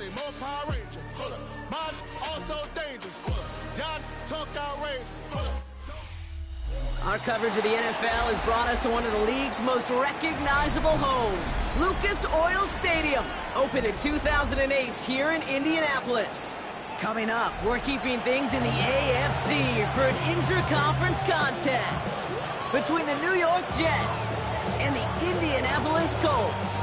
body, more Power Ranger. Hold up. Mine also dangerous. Hold up. Y'all talk outrageous. Hold up. Our coverage of the NFL has brought us to one of the league's most recognizable homes, Lucas Oil Stadium, opened in 2008 here in Indianapolis. Coming up, we're keeping things in the AFC for an intra-conference contest between the New York Jets and the Indianapolis Colts.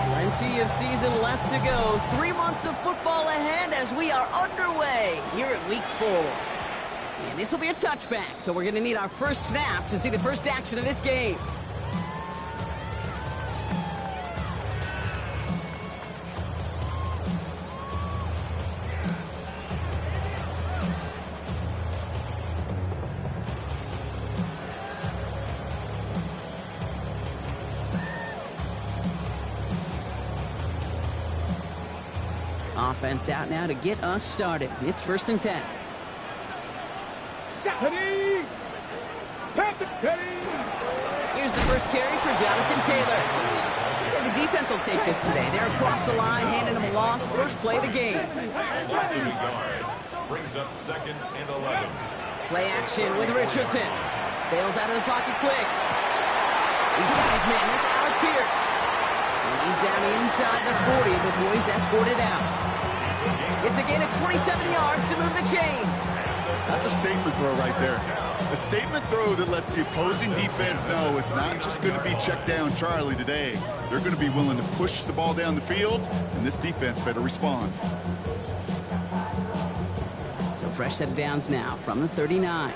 Plenty of season left to go. 3 months of football ahead as we are underway here at Week 4. And this will be a touchback, so we're going to need our first snap to see the first action of this game. Offense out now to get us started. It's 1st and 10. Here's the first carry for Jonathan Taylor. I'd say the defense will take this today. They're across the line, handing him a loss. First play of the game. Brings up 2nd and 11. Play action with Richardson. Bails out of the pocket quick. He's got his man. That's Alec Pierce. And he's down inside the 40 before he's escorted out. It's a gain of 27 yards to move the chains. That's a statement throw right there. A statement throw that lets the opposing defense know it's not just going to be check down Charlie today. They're going to be willing to push the ball down the field, and this defense better respond. So fresh set of downs now from the 39.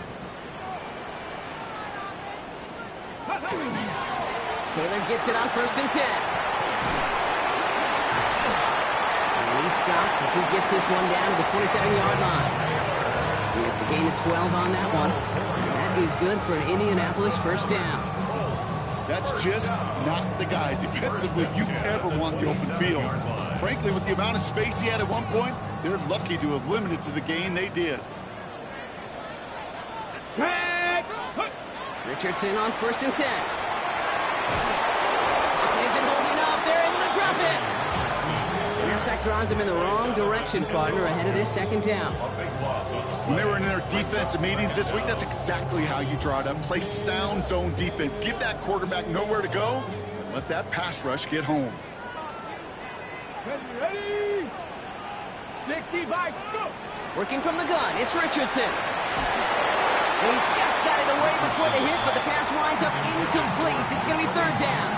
Taylor gets it on 1st and 10. And he's stopped as he gets this one down to the 27-yard line. And it's a gain of 12 on that one. And that is good for an Indianapolis first down. That's just not the guy defensively you ever want the open field. Frankly, with the amount of space he had at one point, they're lucky to have limited to the gain they did. Richardson on 1st and 10. Isn't holding up. They're able to drop it. And that sack drives him in the wrong direction, partner, ahead of their 2nd down. When they were in their defensive meetings this week, that's exactly how you draw it up. Play sound zone defense. Give that quarterback nowhere to go, and let that pass rush get home. Ready? 65, go! Working from the gun, it's Richardson. He just got it away before the hit, but the pass winds up incomplete. It's going to be 3rd down.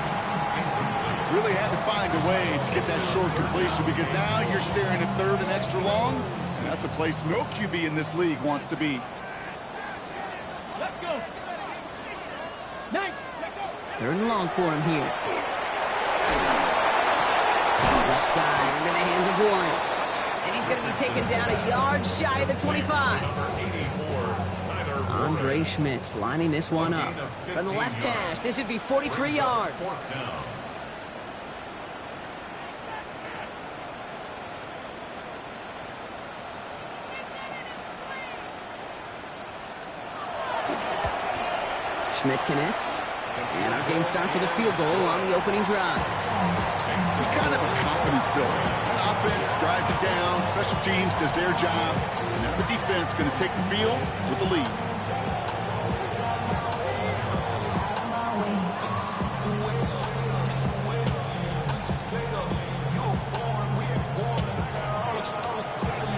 Really had to find a way to get that short completion because now you're staring at 3rd and extra long, and that's a place no QB in this league wants to be. Let's go. Nice. 3rd and long for him here. Left side into the hands of Warren. And he's going to be taken down a yard shy of the 25. Andre Schmitz lining this one up. From the left hash, this would be 43 yards. Schmidt connects. And our game starts with a field goal on the opening drive. Just kind of a confidence builder. Offense drives it down. Special teams does their job. And now the defense is going to take the field with the lead.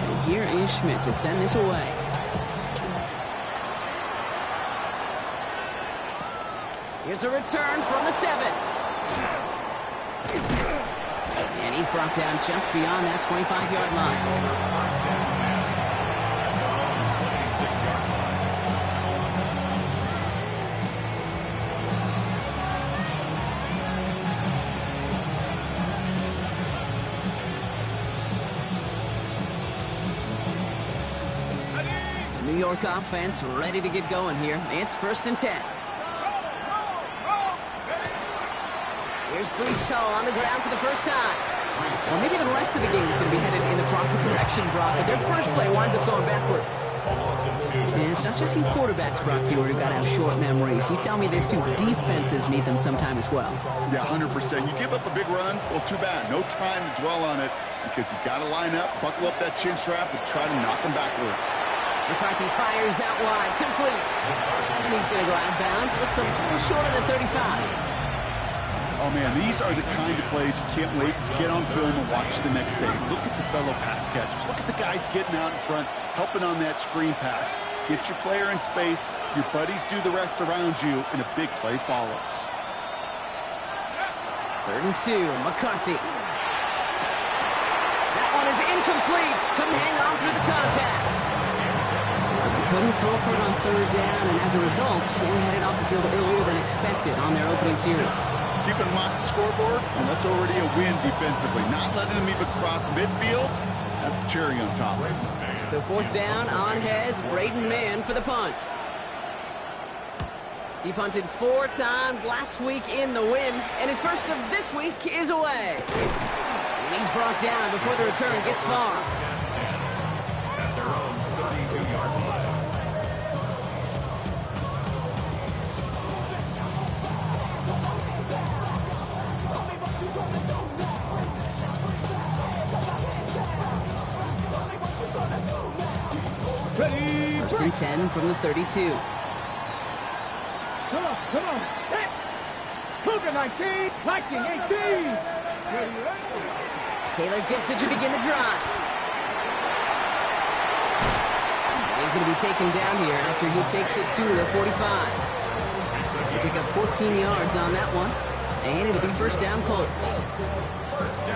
And here is Schmidt to send this away. Here's a return from the 7. And he's brought down just beyond that 25-yard line. The New York offense ready to get going here. It's 1st and 10. Here's Brees Hall on the ground for the first time. Well, maybe the rest of the game is going to be headed in the proper direction, Brock, but their first play winds up going backwards. And it's not just you quarterbacks, Brock, who got to have short memories. You tell me these two defenses need them sometime as well. Yeah, 100%. You give up a big run, well, too bad. No time to dwell on it because you got to line up, buckle up that chin strap, and try to knock them backwards. McCarthy fires out wide, complete. And he's going to go out of bounds. Looks a little short of the 35. Oh, man, these are the kind of plays you can't wait to get on film and watch the next day. Look at the fellow pass catchers. Look at the guys getting out in front, helping on that screen pass. Get your player in space, your buddies do the rest around you, and a big play follows. 3rd and 2, McCarthy. That one is incomplete. Couldn't hang on through the contact. So they couldn't throw for it on 3rd down, and as a result, they headed off the field earlier than expected on their opening series. Keep in mind the scoreboard, and that's already a win defensively. Not letting them even cross midfield, that's the cherry on top. So 4th down, on heads, Braden Mann for the punt. He punted 4 times last week in the win, and his first of this week is away. And he's brought down before the return gets far. At their own 32-yard line. Ready, 1st and 10 from the 32. Come on. Set. Cougar 19, Viking 18. Ready. Taylor gets it to begin the drive. He's going to be taken down here after he takes it to the 45. He'll pick up 14 yards on that one, and it'll be 1st down Colts.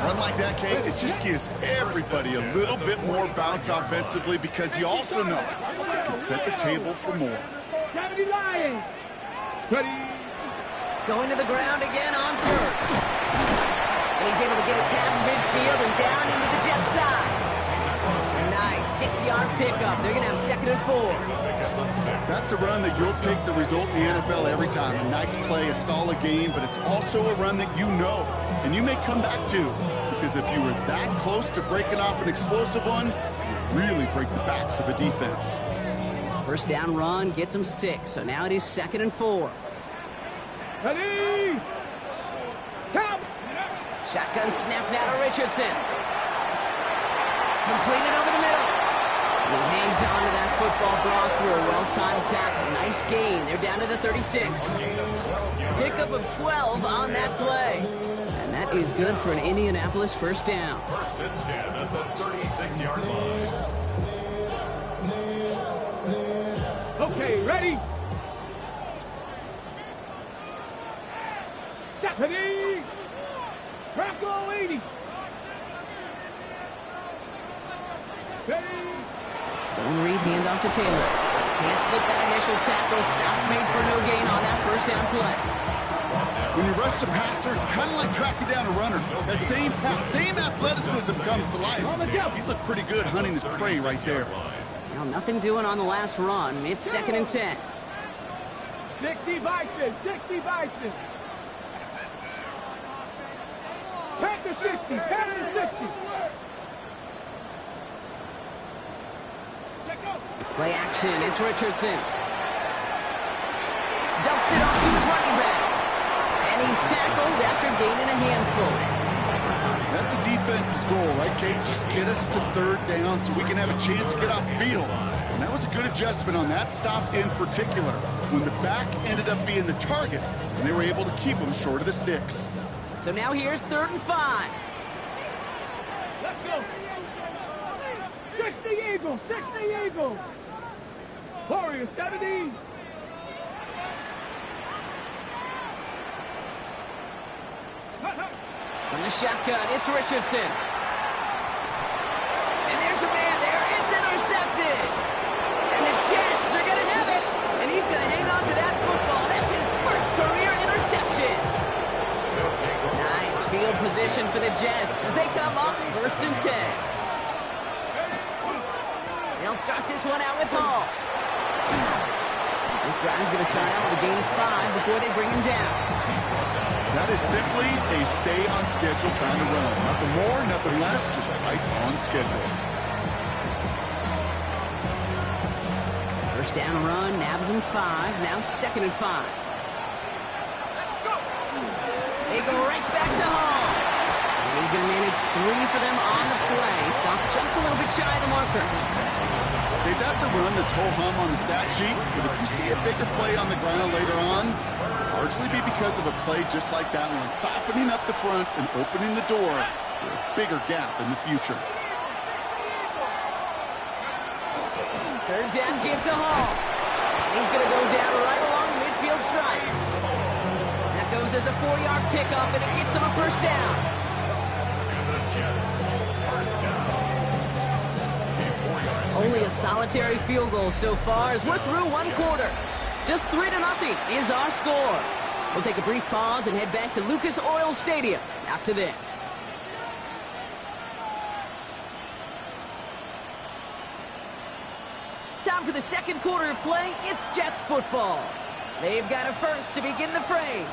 Run like that, Kate, it just gives everybody a little bit more bounce offensively because you also know it can set the table for more. 70 Lions. Ready. Going to the ground again on 1st. And he's able to get it past midfield and down into the Jet side. A nice 6-yard pickup. They're going to have 2nd and 4. That's a run that you'll take the result in the NFL every time. A nice play, a solid game, but it's also a run that you know and you may come back to, because if you were that close to breaking off an explosive one, you really break the backs of a defense. 1st down run gets him 6, so now it is 2nd and 4. Ready. Count. Shotgun snap now to Richardson. Completed over the middle. And he hangs on to that football block through a well-timed tackle. Nice gain. They're down to the 36. Pickup of 12 on that play. And that is good for an Indianapolis 1st down. 1st and 10 at the 36-yard line. Okay, ready. Deputy. Bronco 80. Ready. Zone read handoff to Taylor. Can't slip that initial tackle. Stops made for no gain on that 1st down play. When you rush the passer, it's kind of like tracking down a runner. That same athleticism comes to life. He looked pretty good hunting his prey right there. Well, nothing doing on the last run. It's 2nd and 10. 60 Bison. 60 Bison. Panther 60. Panther 60. Play action. It's Richardson. Dumps it off to his running back. And he's tackled after gaining a handful. That's a defense's goal, right, Kate? Just get us to 3rd down so we can have a chance to get off the field. And that was a good adjustment on that stop in particular, when the back ended up being the target, and they were able to keep him short of the sticks. So now here's 3rd and 5. Let's go. 60 Eagles. 60 Eagles. Warrior 70. From the shotgun, it's Richardson. And there's a man there. It's intercepted. And the Jets are going to have it. And he's going to hang on to that football. That's his 1st career interception. Nice field position for the Jets as they come up 1st and 10. They'll start this one out with Hall. This drive's going to start out with a gain of 5 before they bring him down. That is simply a stay on schedule kind of run. Nothing more, nothing less, just right on schedule. First down run, nabs him 5. Now 2nd and 5. They go right back to Hall. And he's going to manage 3 for them on the play. Stop just a little bit shy of the marker. Okay, that's a run that's ho-hum on the stat sheet, but if you see a bigger play on the ground later on, largely be because of a play just like that one, softening up the front and opening the door for a bigger gap in the future. 3rd down give to Hall. And he's going to go down right along the midfield stripe. That goes as a 4-yard pickup, and it gets him a first down. And the Jets, first down. Only a solitary field goal so far as we're through 1 quarter. Just 3-0 is our score. We'll take a brief pause and head back to Lucas Oil Stadium after this. Time for the 2nd quarter of play. It's Jets football. They've got a first to begin the fray.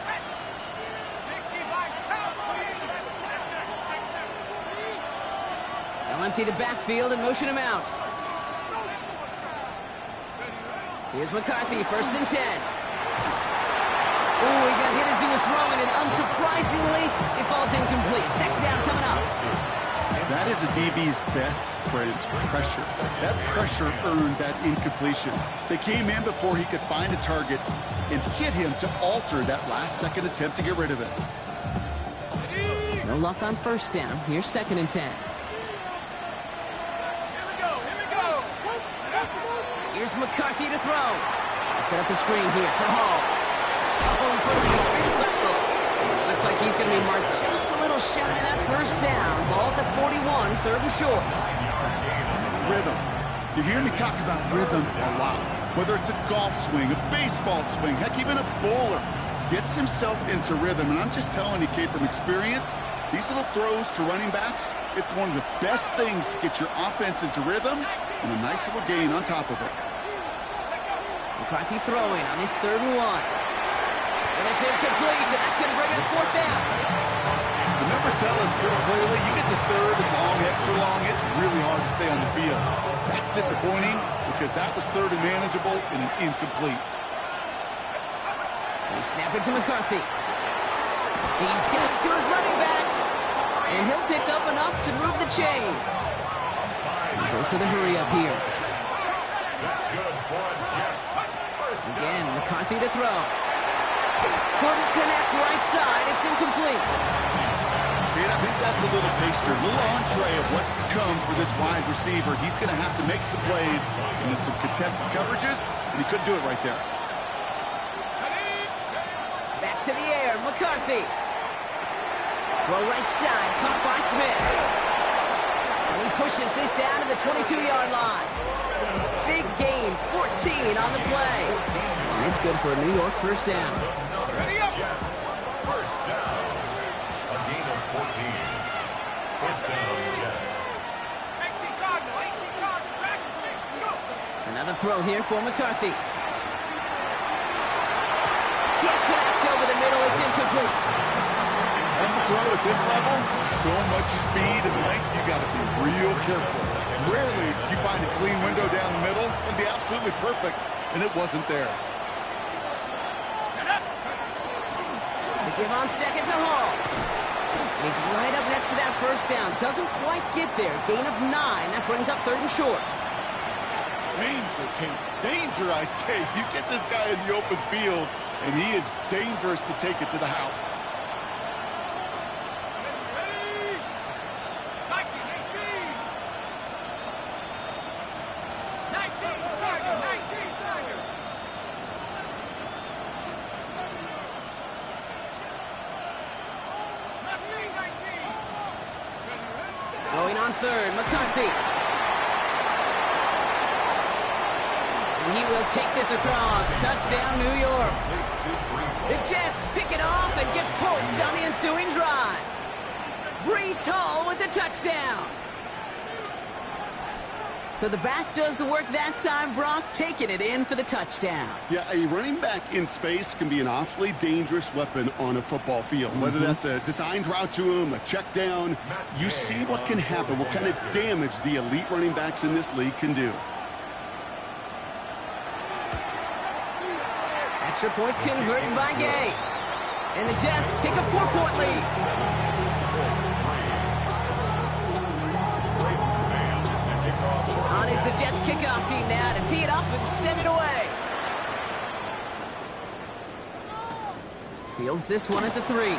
They'll empty the backfield and motion him out. Here's McCarthy, 1st and 10. Ooh, he got hit as he was throwing, and unsurprisingly, it falls incomplete. 2nd down coming up. That is a DB's best friend, pressure. That pressure earned that incompletion. They came in before he could find a target and hit him to alter that last-second attempt to get rid of it. No luck on 1st down. Here's 2nd and 10. Here's McCarthy to throw. Set up the screen here for Hall. Oh, he put him in the spin cycle. Looks like he's going to be marked just a little shy of that 1st down. Ball at the 41, 3rd and short. Rhythm. You hear me talk about rhythm a lot. Whether it's a golf swing, a baseball swing, heck, even a bowler gets himself into rhythm. And I'm just telling you, kid, from experience, these little throws to running backs, it's one of the best things to get your offense into rhythm and a nice little gain on top of it. McCarthy throwing on this 3rd and 1. And it's incomplete, and that's going to bring it 4th down. The numbers tell us pretty clearly, you get to 3rd and long, extra long, it's really hard to stay on the field. That's disappointing because that was 3rd and manageable and an incomplete. They snap it to McCarthy. He's got it to his running back, and he'll pick up enough to move the chains. And goes to the hurry up here. That's good for Jets. Again, McCarthy to throw. Couldn't connect right side. It's incomplete. And I think that's a little taster, a little entree of what's to come for this wide receiver. He's going to have to make some plays into some contested coverages, and he couldn't do it right there. Back to the air, McCarthy. Throw right side, caught by Smith. And he pushes this down to the 22-yard line. Big gain, 14 on the play. And it's good for a New York 1st down. Jets, 1st down. A gain of 14. 1st down, Jets. 18 Cardinal, 18 Cardinal, back and 6, go! Another throw here for McCarthy. Can't connect over the middle, it's incomplete. That's a throw at this level. So much speed and length, you got to be real careful. Rarely do you find a clean window down the middle. It'd be absolutely perfect, and it wasn't there. They give on 2nd to Hall. He's right up next to that 1st down. Doesn't quite get there. Gain of 9. That brings up 3rd and short. Danger, King. Danger, I say. You get this guy in the open field, and he is dangerous to take it to the house. Going on 3rd, McCarthy. And he will take this across. Touchdown, New York. The Jets pick it off and get points on the ensuing drive. Breece Hall with the touchdown. So the back does the work that time, Brock, taking it in for the touchdown. Yeah, a running back in space can be an awfully dangerous weapon on a football field. Whether that's a designed route to him, a check down, you see what can happen, what kind of damage the elite running backs in this league can do. Extra point converted by Gay. And the Jets take a 4-point lead. On is the Jets kickoff team now to tee it up and send it away. Fields this one at the 3.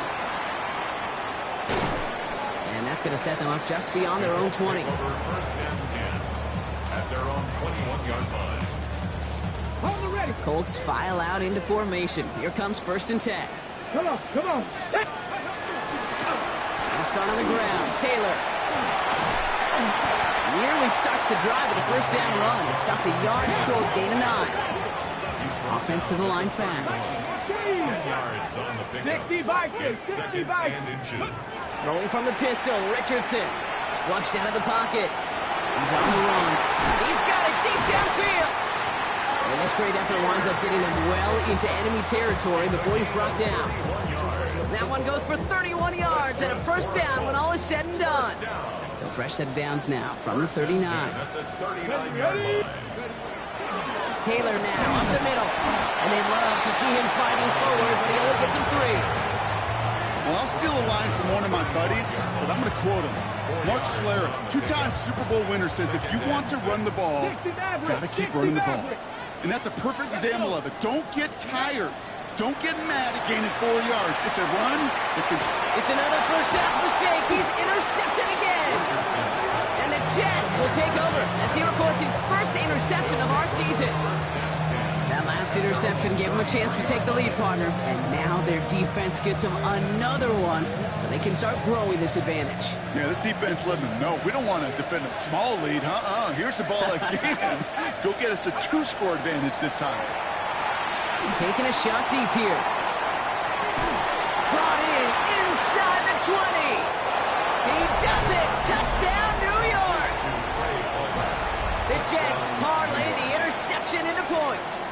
And that's going to set them up just beyond their own 20. First and 10 at their own 21-yard line. Hold it ready. Colts file out into formation. Here comes 1st and 10. Come on, come on. They'll start on the ground. Taylor nearly starts the drive with a first down run. Stopped a yard short, gain of 9. Offense to the line fast. 10 yards on the pickup. 65, It's 65. 2nd and inches. Throwing from the pistol, Richardson. Flushed out of the pocket. He's on the run. He's got it deep downfield. And this great effort winds up getting them well into enemy territory before he's brought down. That one goes for 31 yards and a first down when all is said and done. So fresh set of downs now from the 39. At the 39-yard line. Taylor now up the middle. And they love to see him fighting forward, but he only gets him 3. Well, I'll steal a line from one of my buddies, but I'm going to quote him. Mark Schlereth, 2-time Super Bowl winner, says if you want to run the ball, got to keep running the ball. And that's a perfect example of it. Don't get tired. Don't get mad at gaining 4 yards. It's a run that can... It's another first half mistake. He's intercepted again. And the Jets will take over as he records his first interception of our season. That last interception gave him a chance to take the lead, partner. And now their defense gets them another one so they can start growing this advantage. Yeah, this defense letting them know we don't want to defend a small lead. Here's the ball again. Go get us a 2-score advantage this time. Taking a shot deep here. Brought in inside the 20. He does it. Touchdown, New York. The Jets parlay the interception into points.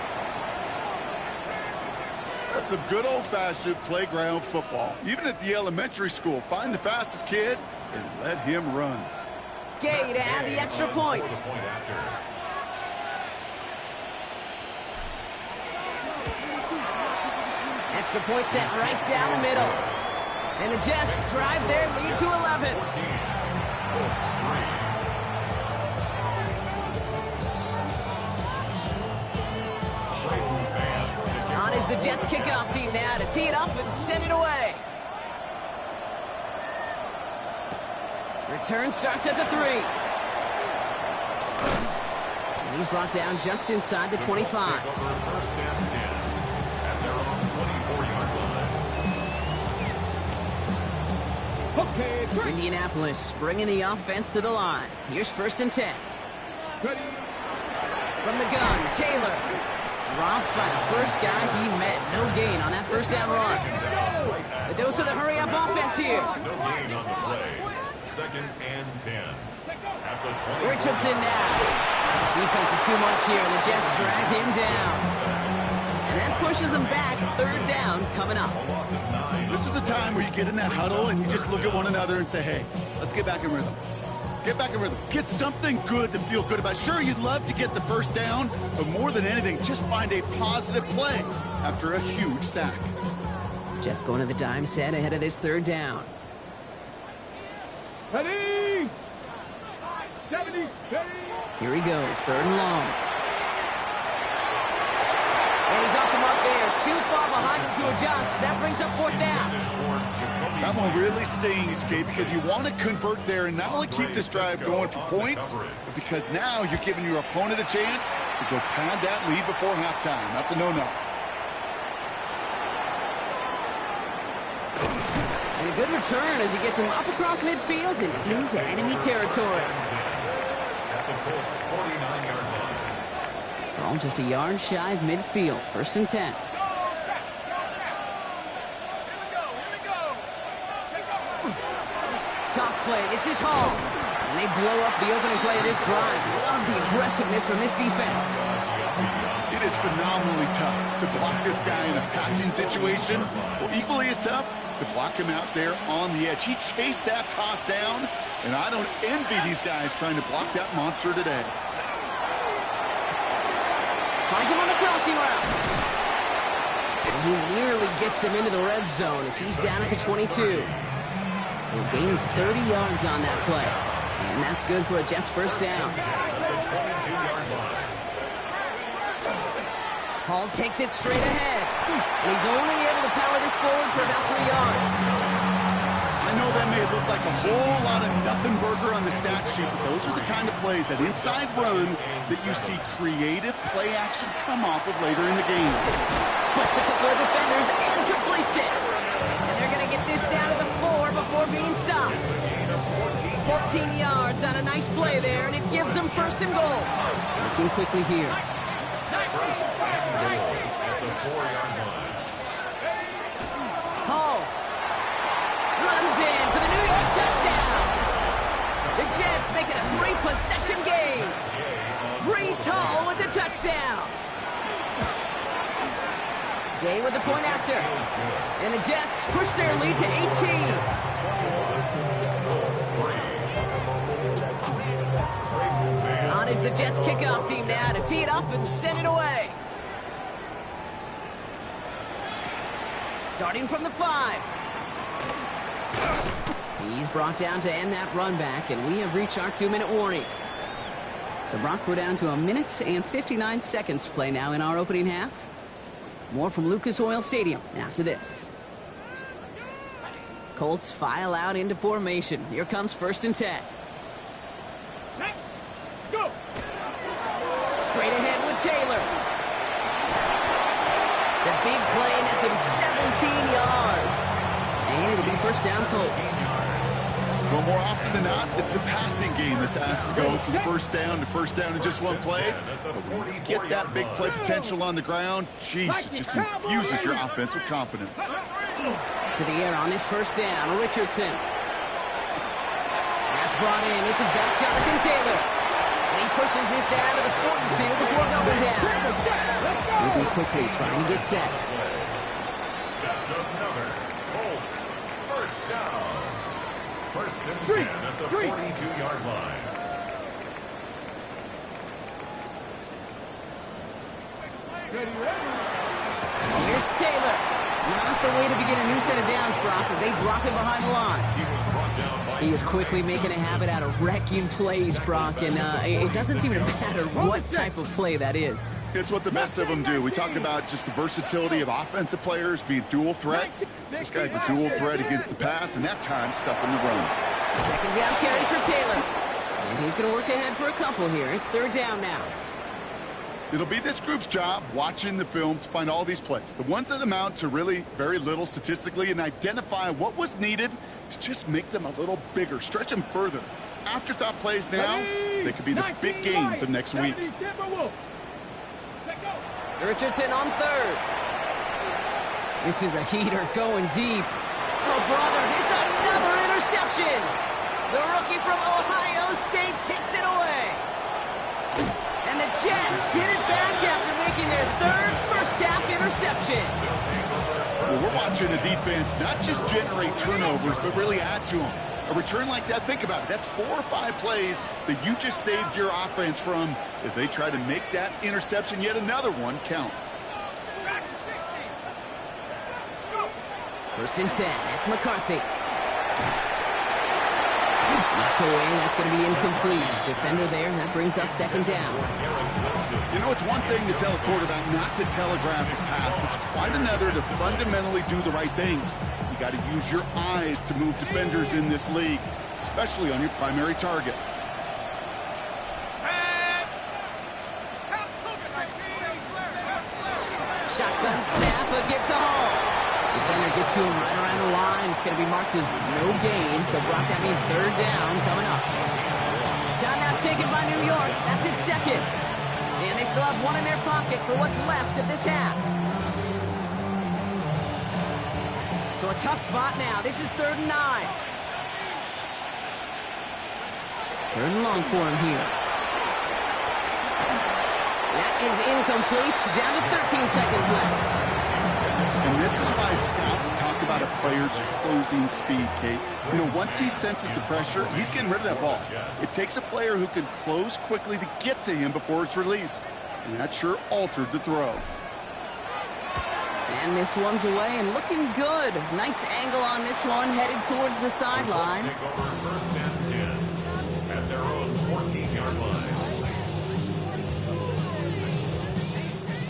That's some good old-fashioned playground football. Even at the elementary school, find the fastest kid and let him run. Gay to add the extra point. Extra point set right down the middle. And the Jets drive their lead to 11. On is the Jets kickoff team now to tee it up and send it away. Return starts at the 3. And he's brought down just inside the 25. First and 10 at their own 24-yard line. Okay, three. Indianapolis bringing the offense to the line. Here's 1st and 10. Ready. From the gun, Taylor. Dropped by the first guy he met. No gain on that first down run. A dose of the hurry-up offense here. No gain on the play. 2nd and 10 at the 20. Richardson now. Defense is too much here, and the Jets drag him down. And that pushes them back. 3rd down coming up. A loss of 9. This is a time where you get in that huddle and you just look at one another and say, hey, let's get back in rhythm. Get back in rhythm. Get something good to feel good about. Sure, you'd love to get the first down, but more than anything, just find a positive play after a huge sack. Jets going to the dime set ahead of this 3rd down. Ready. 70. Ready. Here he goes, 3rd and long. And he's off the mark there. Too far behind him to adjust. That brings up 4th down. That one really stings, Kate, because you want to convert there and not only keep this drive going for points, but because now you're giving your opponent a chance to go pad that lead before halftime. That's a no-no. And a good return as he gets him up across midfield and into enemy territory. At the Colts 49-yard line. All just a yard shy of midfield. 1st and 10. Toss play. This is Hall. And they blow up the opening play of this drive. Love the aggressiveness from this defense. It is phenomenally tough to block this guy in a passing situation. Well, equally as tough to block him out there on the edge. He chased that toss down, and I don't envy these guys trying to block that monster today. Finds him on the crossing route. And he nearly gets them into the red zone as he's down at the 22. So he gained 30 yards on that play. And that's good for a Jets first down. Hall takes it straight ahead. And he's only able to power this forward for about 3 yards. I know that may look like a whole lot of nothing burger on the stat sheet, but those are the kind of plays, that inside run, that you see creative play action come off of later in the game. Splits a couple of defenders and completes it. And they're going to get this down to the 4 before being stopped. 14 yards on a nice play there, and it gives them first and goal. Working quickly here. Hall runs in for the New York touchdown. The Jets make it a 3-possession game. Breece Hall with the touchdown. Gay with the point after. And the Jets push their lead to 18. On is the Jets kickoff team now to tee it up and send it away. Starting from the 5. He's brought down to end that run back, and we have reached our 2-minute warning. So, Brock, we're down to 1 minute and 59 seconds to play now in our opening half. More from Lucas Oil Stadium after this. Colts file out into formation. Here comes 1st and 10. Let's go. Straight ahead with Taylor. The big play nets him 17 yards. And it'll be first down Colts. Well, more often than not, it's the passing game that's asked to go from first down in just one play. But when you get that big play potential on the ground, geez, it just infuses your offense with confidence. To the air on this first down, Richardson. That's brought in. It's his back, Jonathan Taylor. And he pushes this down to the 42 before going down. Moving quickly, trying to get set. That's another Colts first down. First and 10 at the 42-yard line. Here's Taylor. Not the way to begin a new set of downs, Brock, as they drop him behind the line. He is quickly making a habit out of wrecking plays, Brock, and it doesn't seem to matter what type of play that is. It's what the best of them do. We talk about just the versatility of offensive players being dual threats. This guy's a dual threat against the pass, and that time stuffing the run. Second down carry for Taylor. And he's going to work ahead for a couple here. It's 3rd down now. It'll be this group's job watching the film to find all these plays, the ones that amount to really very little statistically, and identify what was needed to just make them a little bigger, stretch them further. Afterthought plays now, they could be the big gains of next week. Richardson on 3rd. This is a heater going deep. Oh, brother, it's another interception. The rookie from Ohio State takes it away. And the Jets get it back after making their 3rd first-half interception. Well, we're watching a defense not just generate turnovers, but really add to them. A return like that, think about it. That's 4 or 5 plays that you just saved your offense from as they try to make that interception, yet another one, count. 1st and 10. It's McCarthy. Knocked away. That's going to be incomplete. Defender there, and that brings up 2nd down. You know, it's one thing to tell a quarterback not to telegraph a pass. It's quite another to fundamentally do the right things. You got to use your eyes to move defenders in this league, especially on your primary target. Shotgun snap, a give to Hall. Defender gets to him right around the line. It's going to be marked as no gain, so Brock, that means 3rd down coming up. Timeout taken by New York. That's its 2nd. And they still have 1 in their pocket for what's left of this half. So a tough spot now. This is 3rd and 9. Third and long for him here. That is incomplete. Down to 13 seconds left. And this is why scouts talk about a player's closing speed, Kate. You know, once he senses the pressure, he's getting rid of that ball. It takes a player who can close quickly to get to him before it's released. And that sure altered the throw. And this one's away and looking good. Nice angle on this one, headed towards the sideline. Take over first and 10 at their own 14-yard line.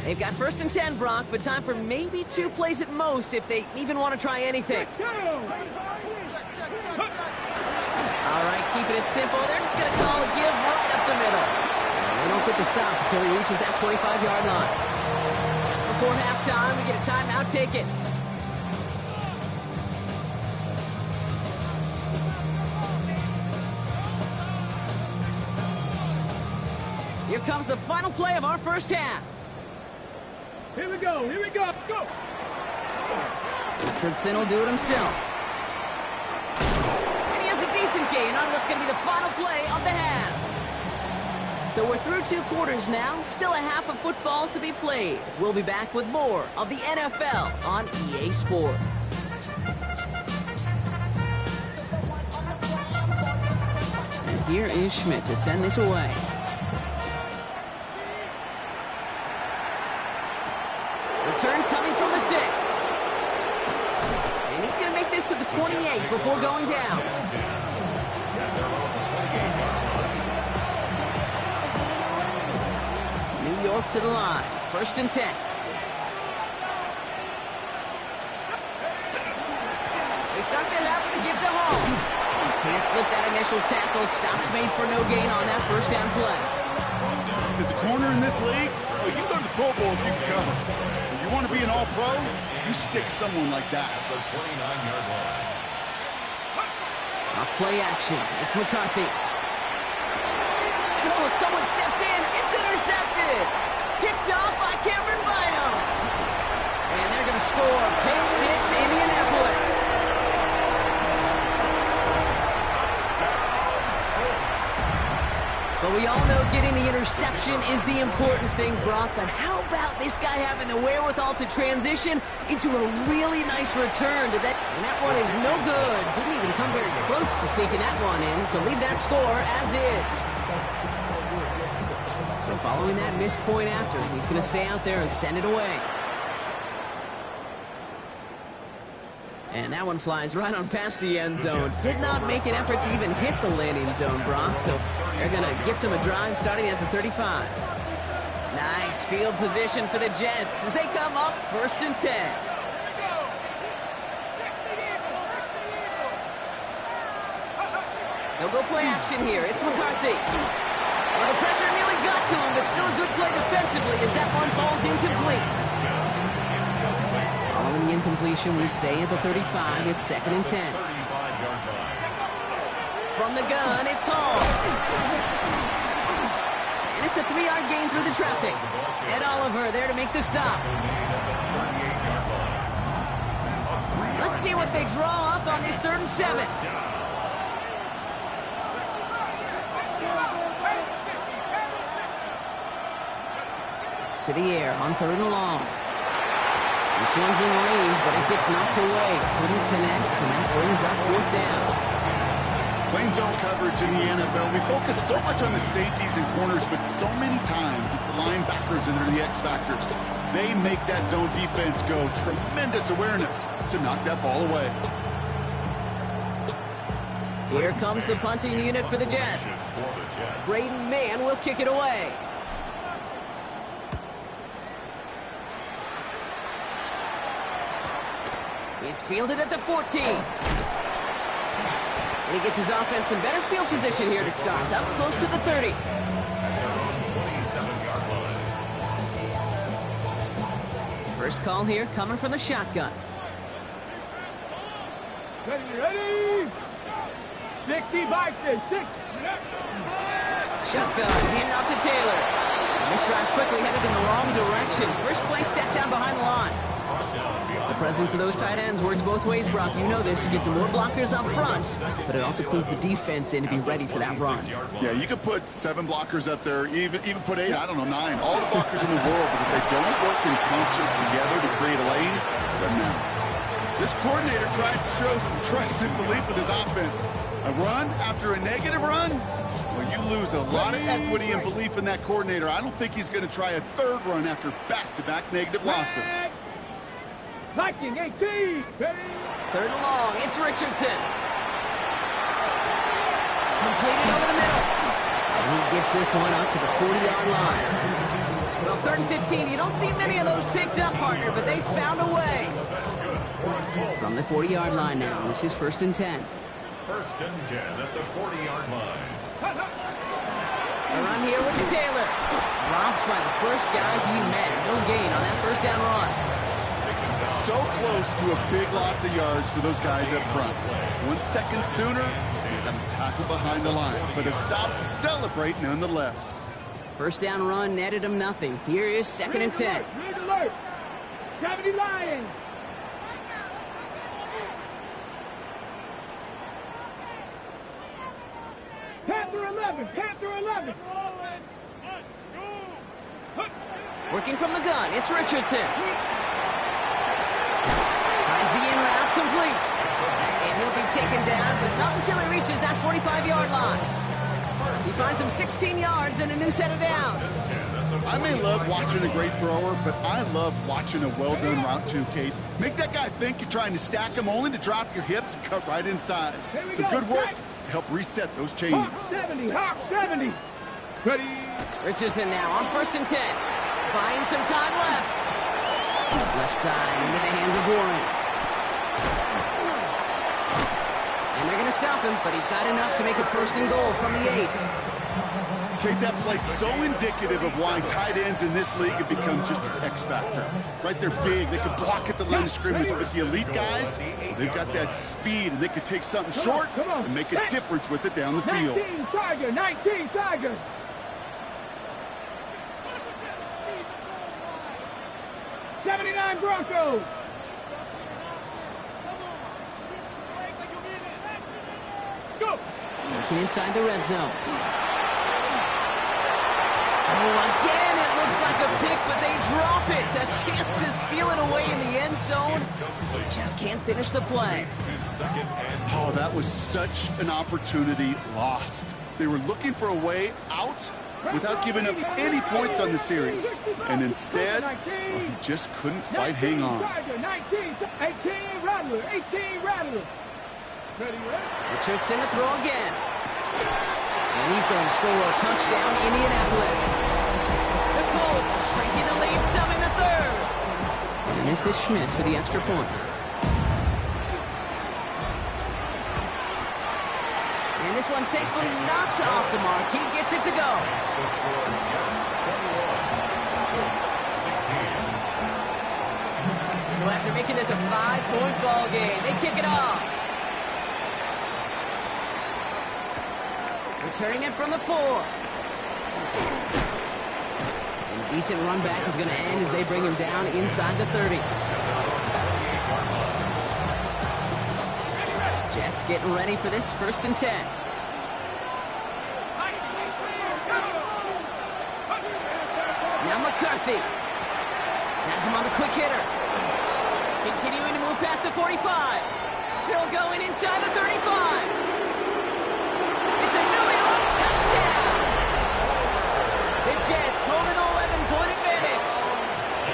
They've got first and 10, Brock, but time for maybe 2 plays at most if they even want to try anything. All right, keeping it simple. They're just going to call a give right up the middle. And they don't get the stop until he reaches that 25-yard line. Just before halftime, we get a timeout. Take it. Here comes the final play of our first half. Here we go, go! Richardson will do it himself. And he has a decent gain on what's going to be the final play of the half. So we're through 2 quarters now, still a half of football to be played. We'll be back with more of the NFL on EA Sports. And here is Schmidt to send this away. Return coming from the 6. And he's going to make this to the 28 before going down. New York to the line. First and 10. They start their half with a give to Hall. Can't slip that initial tackle. Stops made for no gain on that first down play. As a corner in this league, well, you go to the Pro Bowl if you can cover. You want to be an all-pro, you stick someone like that. The 29-yard line. Off play action. It's McCarthy. Oh, someone stepped in. It's intercepted. Picked off by Cameron Bynum. And they're going to score. Pick 6, Indianapolis. But we all know getting the interception is the important thing, Brock. But how about this guy having the wherewithal to transition into a really nice return to that? And that one is no good. Didn't even come very close to sneaking that one in. So leave that score as is. So following that missed point after, he's going to stay out there and send it away. And that one flies right on past the end zone. Did not make an effort to even hit the landing zone, Brock. So they're going to gift him a drive starting at the 35. Nice field position for the Jets as they come up first and 10. They'll go play action here. It's McCarthy. Well, the pressure nearly got to him, but still a good play defensively as that one falls incomplete. Following the incompletion, we stay at the 35. It's second and 10. From the gun, it's Hall. And it's a 3-yard gain through the traffic. Ed Oliver there to make the stop. Let's see what they draw up on this 3rd and 7. To the air on 3rd and long. This one's in range, but it gets knocked away. Couldn't connect, and that brings up 4th down. Playing zone coverage in the NFL, we focus so much on the safeties and corners, but so many times it's linebackers that are the X factors. They make that zone defense go. Tremendous awareness to knock that ball away. Here comes the punting unit for the Jets. Braden Mann will kick it away. It's fielded at the 14. And he gets his offense in better field position here to start. Up close to the 30. 27-yard line. First call here coming from the shotgun. Ready? 60 by 6. Shotgun, hand off to Taylor. And this drive's quickly headed in the wrong direction. First play set down behind the line. Brought down beyond presence of those tight ends works both ways, Brock. You know this. Gets some more blockers up front, but it also clues the defense in to be ready for that run. Yeah, you could put 7 blockers up there, even put 8, I don't know, 9. All the blockers in the world, but if they don't work in concert together to create a lane, it doesn't matter. This coordinator tried to show some trust and belief in his offense. A run after a negative run? Well, you lose a lot of equity and belief in that coordinator. I don't think he's going to try a 3rd run after back-to-back negative losses. Liking 18. 3rd and long. It's Richardson. Completed over the middle. And he gets this one up to the 40-yard line. Well, 3rd and 15. You don't see many of those picked up, partner, but they found a way. From the 40-yard line now. This is 1st and 10. 1st and 10 at the 40-yard line. A run here with Taylor. Robbed by the first guy he met. No gain on that 1st down run. So close to a big loss of yards for those guys up front. 1 second sooner, he's got a tackle behind the line. But a stop to celebrate nonetheless. 1st down run netted him nothing. Here is 2nd and 10. Red alert. Gravity Lions. Panther 11. Panther 11. Working from the gun, it's Richardson. Finds the in route complete. And he'll be taken down, but not until he reaches that 45-yard line. He finds him 16 yards and a new set of downs. I may love watching a great thrower, but I love watching a well-done route too, Kate. Make that guy think you're trying to stack him only to drop your hips and cut right inside. Some good work to help reset those chains. Hawk 70. Hawk 70. Ready. Richardson now on 1st and 10. Buying some time left. Left side into the hands of Warren. And they're going to stop him, but he got enough to make it 1st and goal from the 8. Kate, that play's so indicative of why tight ends in this league have become just an X factor. Right, they're big, they can block at the line of scrimmage, but the elite guys, they've got that speed, and they can take something short and make a difference with it down the field. 19 Tiger. 19 Tiger. 79 Broncos. Let's go. Working inside the red zone. Oh, again, it looks like a pick, but they drop it. A chance to steal it away in the end zone. They just can't finish the play. Oh, that was such an opportunity lost. They were looking for a way out without giving up any points on the series. And instead, well, he just couldn't quite hang on. 19, 18 Rattler, 18 Rattler. Richardson to throw again. And he's going to score a touchdown, Indianapolis. The Colts shrinking the lead some in the 3rd. And this is Schmidt for the extra point. And this one thankfully not off the mark. He gets it to go. So after making this a 5-point ball game, they kick it off. Returning it from the 4. And a decent run back is going to end as they bring him down inside the 30. Jets getting ready for this 1st and 10. Now McCarthy. Has him on the quick hitter. Continuing to move past the 45. Still going inside the 35. It's a New York touchdown. The Jets hold an 11-point advantage.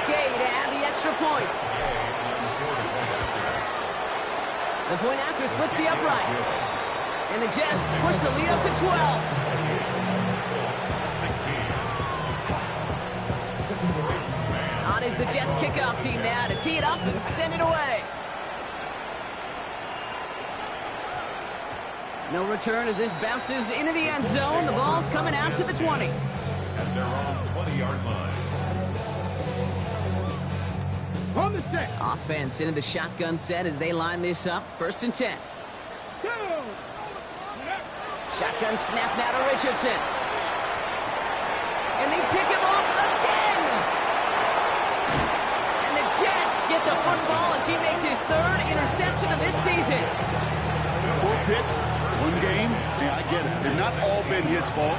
Gay to add the extra point. The point after splits the uprights. And the Jets push the lead up to 12. On is the Jets kickoff team now to tee it up and send it away. No return as this bounces into the end zone. The ball's coming out to the 20. At their own 20-yard line. On the set. Offense into the shotgun set as they line this up. 1st and 10. Shotgun snap now to Richardson. And they pick him off again. And the Jets Jets get the football as he makes his third interception of this season. 4 picks, 1 game. Yeah, I get it. They've not all been his fault,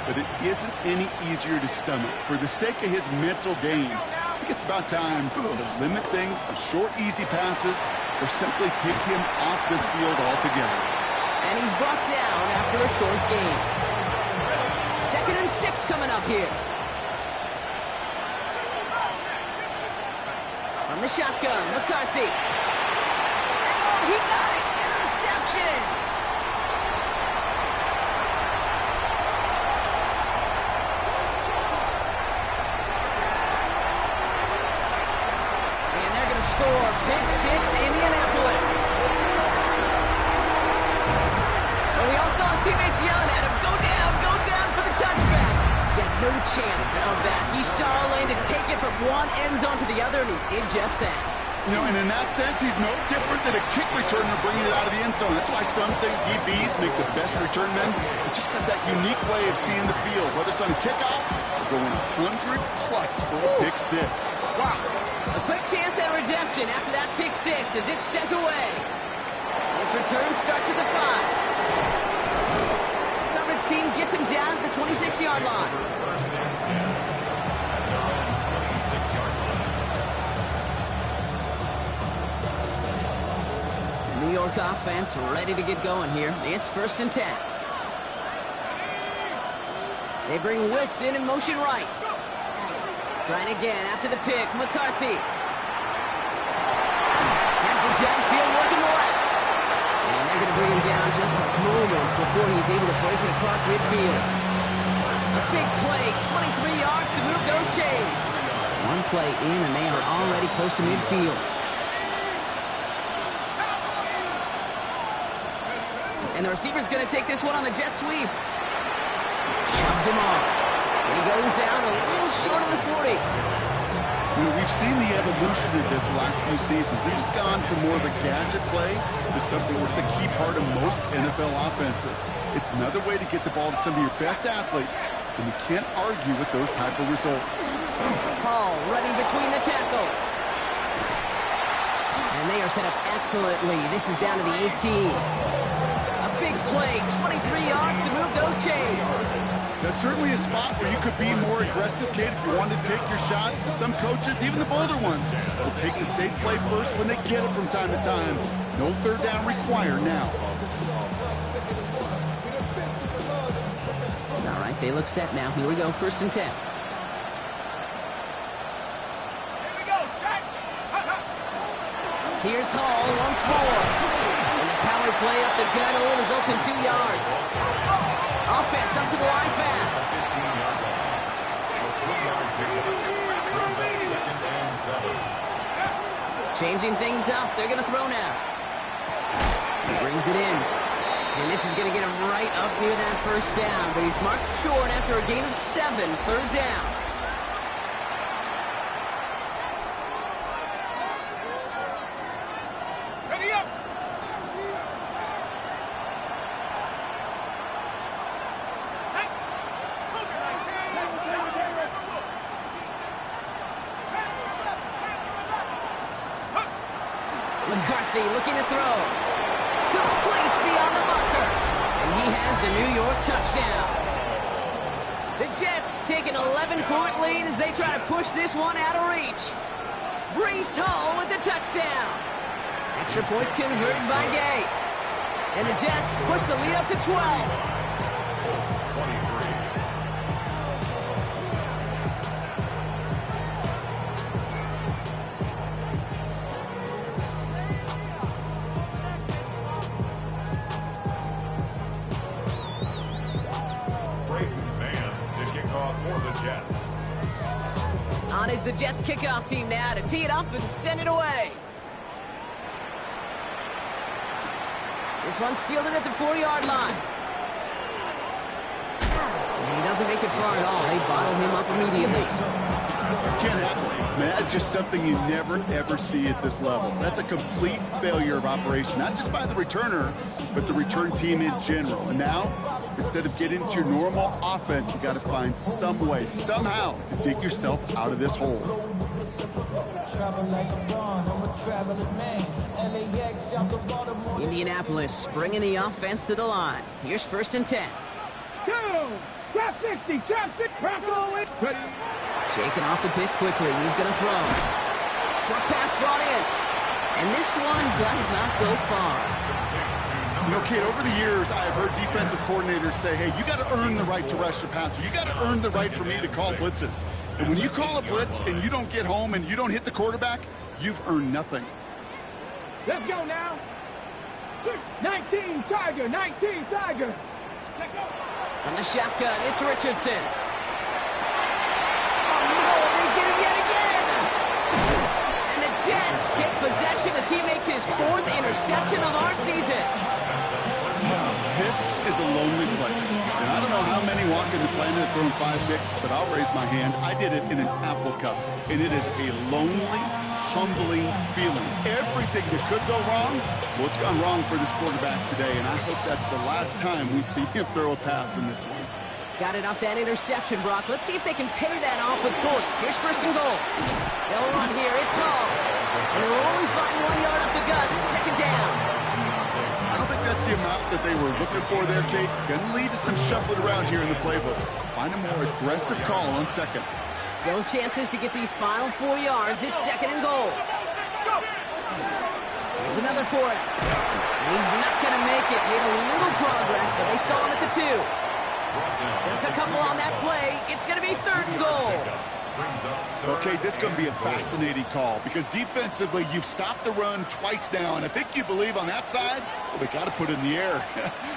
but it isn't any easier to stomach. For the sake of his mental game, I think it's about time to limit things to short, easy passes or simply take him off this field altogether. And he's brought down after a short gain. 2nd and 6 coming up here. From the shotgun, McCarthy. And oh, he got it! Interception! And they're going to score. Pick 6, Indianapolis. But we all saw his teammates yelling at him, go down for the touchback. He had no chance of that. He saw a lane to take it from one end zone to the other, and he did just that. You know, and in that sense, he's no different than a kick returner bringing it out of the end zone. That's why some think DBs make the best return men. They just got that unique way of seeing the field, whether it's on a kickoff or going 100+ for a pick 6. Wow. A quick chance at redemption after that pick 6 as it's sent away. This return starts at the 5. Coverage team gets him down at the 26-yard line. First and 10 at their own 26-yard line. The New York offense ready to get going here. It's 1st and 10. They bring Wilson in motion right. Trying again after the pick. McCarthy has it downfield working the left. And they're going to bring him down just a moment before he's able to break it across midfield. A big play, 23 yards to move those chains. One play in and they are already close to midfield. And the receiver's going to take this one on the jet sweep. Shoves him off. And he goes out a little short of the 40. You know, we've seen the evolution of this the last few seasons. This has gone from more of a gadget play to something that's a key part of most NFL offenses. It's another way to get the ball to some of your best athletes, and you can't argue with those type of results. Hall running between the tackles. And they are set up excellently. This is down to the 18. A big play, 23 yards to move those chains. That's certainly a spot where you could be more aggressive, kid, if you want to take your shots. But some coaches, even the bolder ones, will take the safe play first when they get it from time to time. No 3rd down required now. All right, they look set now. Here we go, 1st and 10. Here's Hall once more. And the power play up the gut only results in 2 yards. Offense up to the line fast. 15-yard line. A 3-yard pickup. Brings up 2nd and 7. Changing things up. They're going to throw now. He brings it in. And this is going to get him right up near that 1st down. But he's marked short after a gain of 7, 3rd down. McCarthy looking to throw. Complete beyond the marker. And he has the New York touchdown. The Jets take an 11-point lead as they try to push this one out of reach. Breece Hall with the touchdown. Extra point converted by Gay. And the Jets push the lead up to 12. Colts 23. On is the Jets kickoff team now to tee it up and send it away. This one's fielded at the 4-yard line. And he doesn't make it far at all. They bottle him up immediately. Can't happen. Man, that's just something you never, ever see at this level. That's a complete failure of operation, not just by the returner, but the return team in general. And now, instead of getting into your normal offense, you got to find some way, somehow, to dig yourself out of this hole. Indianapolis bringing the offense to the line. Here's 1st and 10. Trap 60, trap 6, ready. Shaking off the pick quickly. He's going to throw. Short pass brought in. And this one does not go far. You know, Kate, over the years, I've heard defensive coordinators say, hey, you got to earn the right to rush your passer. You got to earn the right for me to call blitzes. And when you call a blitz and you don't get home and you don't hit the quarterback, you've earned nothing. Let's go now. 19 Tiger, 19 Tiger. Let's go. From the shotgun, it's Richardson. Oh, no, they get him yet again. And the Jets take possession as he makes his 4th interception of our season. This is a lonely place. And I don't know how many walk in the planet have thrown 5 picks, but I'll raise my hand. I did it in an Apple Cup. And it is a lonely, humbling feeling. Everything that could go wrong, well, it's gone wrong for this quarterback today. And I hope that's the last time we see him throw a pass in this one. Got it off that interception, Brock. Let's see if they can pay that off with points. Here's 1st and goal. They'll run here. It's Hall. And they'll only find 1 yard up the gut. 2nd down. I don't think that's the amount that they were looking for there, Kate. Going to lead to some shuffling around here in the playbook. Find a more aggressive call on 2nd. Still chances to get these final 4 yards. It's 2nd and goal. Here's another for it. He's not going to make it. Made a little progress, but they stall him at the 2. Just a couple on that play. It's going to be 3rd and goal. Okay, this is going to be a fascinating call because defensively, you've stopped the run twice now, and I think you believe on that side, well, they got to put it in the air.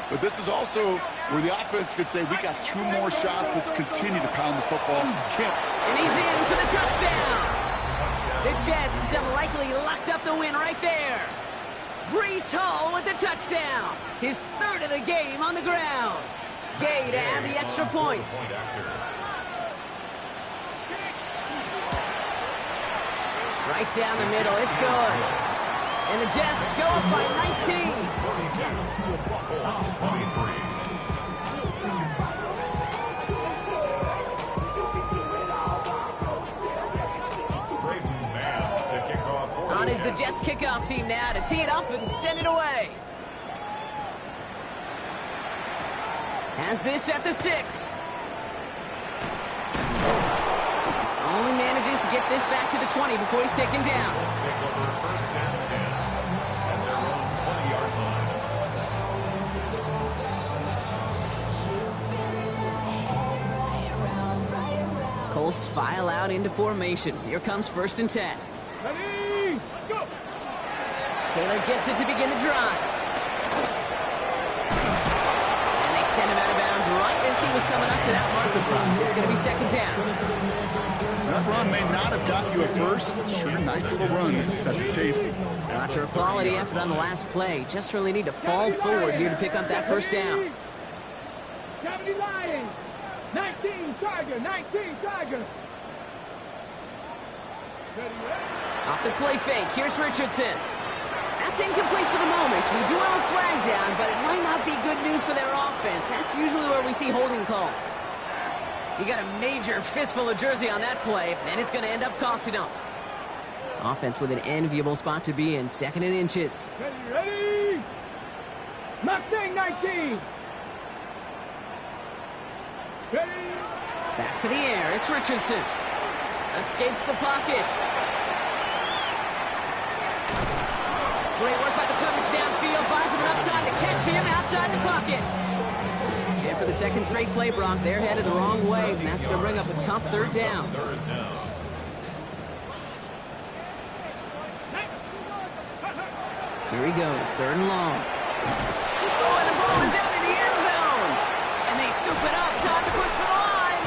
But this is also where the offense could say, we got 2 more shots. Let's continue to pound the football. And he's in for the touchdown. The Jets have likely locked up the win right there. Breece Hall with the touchdown. His 3rd of the game on the ground. Gay to add the extra point. Right down the middle, it's good. And the Jets go up by 19. On is the Jets kickoff team now to tee it up and send it away. Has this at the 6. Only manages to get this back to the 20 before he's taken down. Colts file out into formation. Here comes 1st and 10. Ready, go. Taylor gets it to begin the drive. And they send him out of bounds right as he was coming up to that marker block. It's going to be 2nd down. That run may not have got you at first. Sure, nice little run to set the table. After a quality effort on the last play, just really need to fall forward here to pick up that 1st down. 70 Lions, 19 Tiger, 19 Tiger. Off the play fake, here's Richardson. That's incomplete for the moment. We do have a flag down, but it might not be good news for their offense. That's usually where we see holding calls. He got a major fistful of jersey on that play, and it's going to end up costing him. Offense with an enviable spot to be in, 2nd and inches. Ready? Mustang 19. Ready? Back to the air, it's Richardson. Escapes the pocket. Great work by the coverage downfield. Buys him enough time to catch him outside the pocket. And for the 2nd straight play, Brock, they're headed the wrong way, and that's going to bring up a tough 3rd down. Here he goes, 3rd and long. Oh, and the ball is out in the end zone. And they scoop it up. Time to push for the line.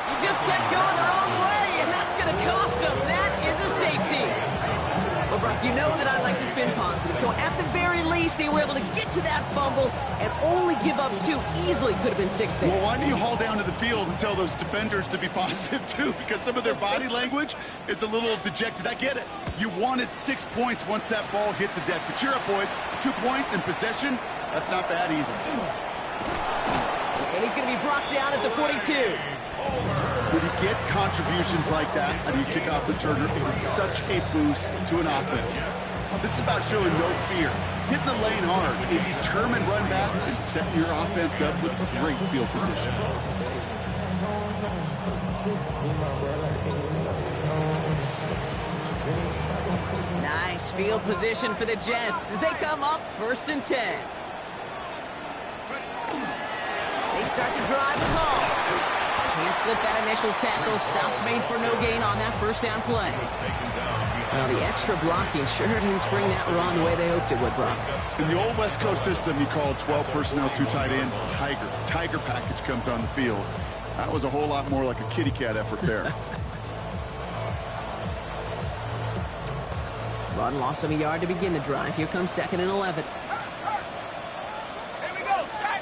He just kept going the wrong way, and that's going to cost him. That is a safety. Well, Brock, you know that I like to spin positive, so at the very least, they were able to get to that fumble and only give up 2. Easily could have been 6 there. Well, why do you haul down to the field and tell those defenders to be positive, too? Because some of their body language is a little dejected. I get it. You wanted 6 points once that ball hit the deck. But cheer up, boys. 2 points in possession, that's not bad either. And And he's going to be brought down at the 42. When you get contributions like that out of your kickoff returner, it is such a boost to an offense. This is about showing no fear, hitting the lane hard, a determined run back, and setting your offense up with great field position. Nice field position for the Jets as they come up 1st and 10. They start to drive the ball. Can't slip that initial tackle. Stops made for no gain on that first down play. Well, the extra blocking sure didn't spring that run the way they hoped it would, Brock. In the old West Coast system, you call 12 personnel, 2 tight ends, Tiger. Tiger package comes on the field. That was a whole lot more like a kitty cat effort there. Run lost him a yard to begin the drive. Here comes 2nd and 11. Here we go, set.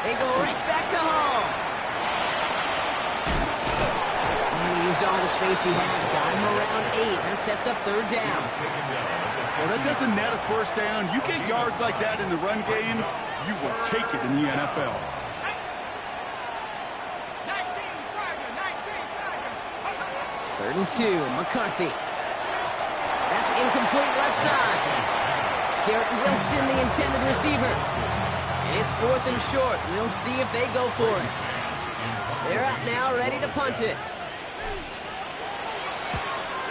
They go right back to home. And he used all the space he had. Got him around 8. That sets up 3rd down. Well, that doesn't net a first down. You get yards like that in the run game, you will take it in the NFL. 3rd and 2. McCarthy. That's incomplete left side. Garrett Wilson, the intended receiver. It's 4th and short. We'll see if they go for it. They're out now, ready to punt it.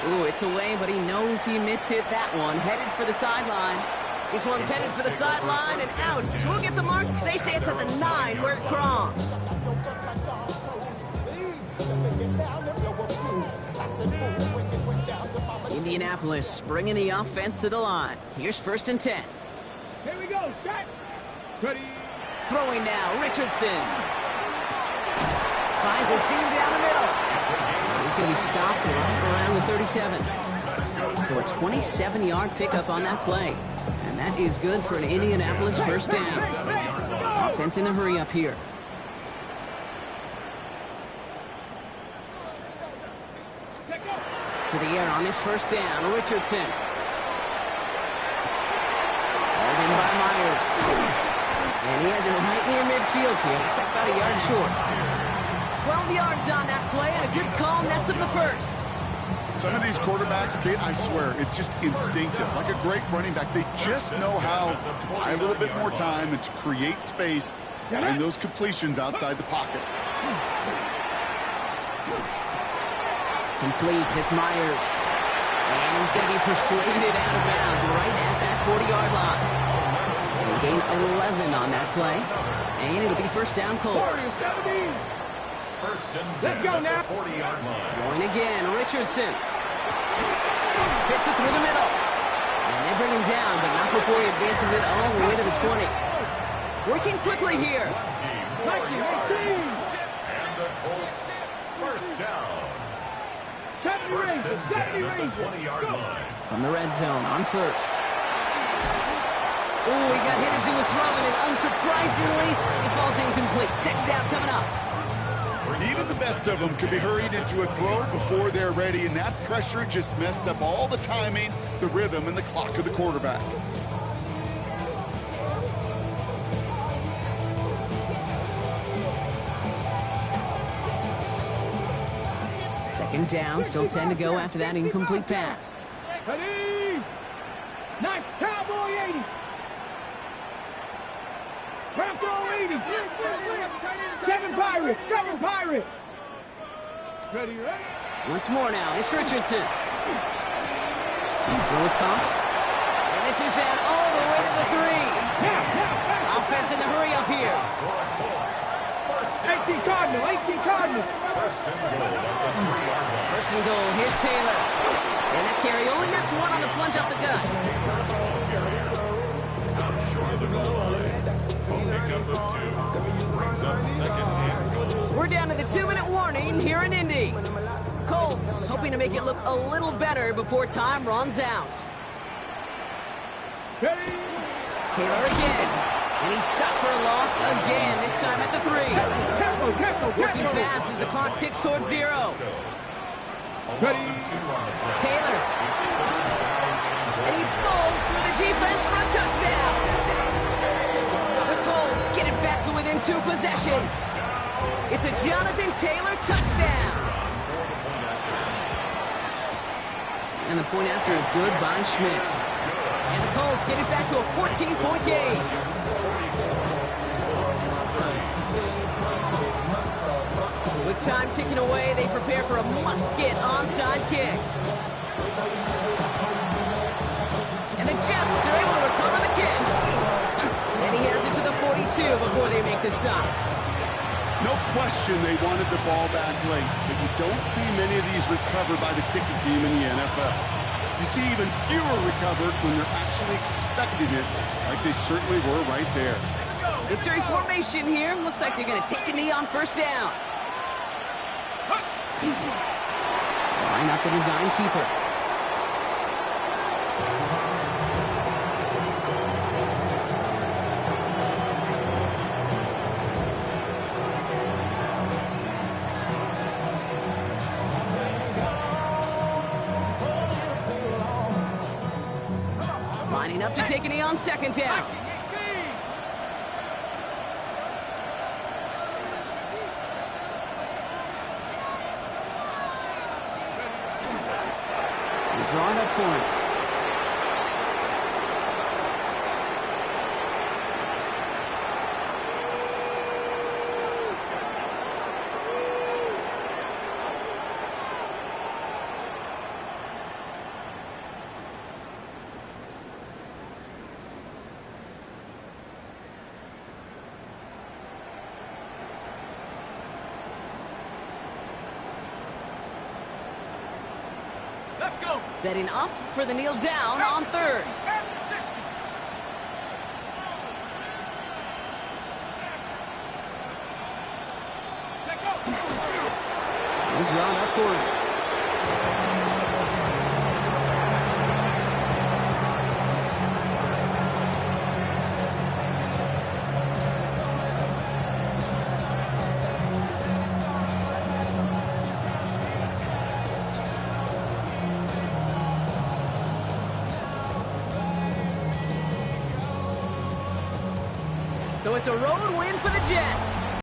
Ooh, it's away, but he knows he mishit that one. Headed for the sideline. This one's headed for the sideline and out. We'll get the mark. They say it's at the 9 where it crossed. Indianapolis bringing the offense to the line. Here's 1st and 10. Here we go, set. Ready. Throwing now, Richardson. Finds a seam down the middle. He's going to be stopped right around the 37. So a 27-yard pickup on that play. And that is good for an Indianapolis first down. Offense in the hurry up here. To the air on this first down, Richardson. Hauled in by Myers. And he has it right near midfield here. It's about a yard short. 12 yards on that play, and a good call nets him the first. Some of these quarterbacks, Kate, I swear, it's just instinctive. Like a great running back, they just know how to buy a little bit more time and to create space to find those completions outside the pocket. Complete, it's Myers. And he's going to be persuaded out of bounds right at that 40-yard line. He'll gain 11 on that play. And it'll be first down Colts. First and 10 Let's go now. 40-yard line. Going again, Richardson. Fits it through the middle. And they bring him down, but not before he advances it all the way to the 20. Working quickly here. 4 yards. And the Colts first down. First and 10 at the 20-yard line. From the red zone on first. Ooh, he got hit as he was throwing it. Unsurprisingly, it falls incomplete. 2nd down coming up. Even the best of them could be hurried into a throw before they're ready, and that pressure just messed up all the timing, the rhythm, and the clock of the quarterback. Second down, still 10 to go after that incomplete pass. Ready. Nice cowboy 80. Cowboy 80. 7 Pirates. 7 Pirates. Ready, ready. Once more now, it's Richardson. Throw is caught. And this is down all the way to the 3. Offense in the hurry up here. 18 Cardinal. 18 Cardinal. First and goal at the 3-yard line. First and goal, here's Taylor. And that carry only gets 1 on the plunge up the gut. Short of the goal line. Pickup of 2. Brings up 2nd and goal. We're down to the 2-minute warning here in Indy. Colts hoping to make it look a little better before time runs out. Ready. Taylor again. And he's stopped for a loss again, this time at the 3. Working fast as the clock ticks towards 0. Ready. Taylor. And he falls through the defense for a touchdown. The Colts get it back to within within 2 possessions. It's a Jonathan Taylor touchdown. And the point after is good by Schmidt. And the Colts get it back to a 14-point game. With time ticking away, they prepare for a must-get onside kick. And the Jets are able to recover the kick. And he has it to the 42 before they make the stop. No question they wanted the ball back late, but you don't see many of these recovered by the kicking team in the NFL. You see even fewer recovered when they're actually expecting it, like they certainly were right there. Victory formation here. Looks like they're going to take a knee on first down. Line up the design keeper. Lining up to take a knee on second down. Drawing up for him. Let's go. Setting up for the kneel down on third. And drawn up for him. So it's a road win for the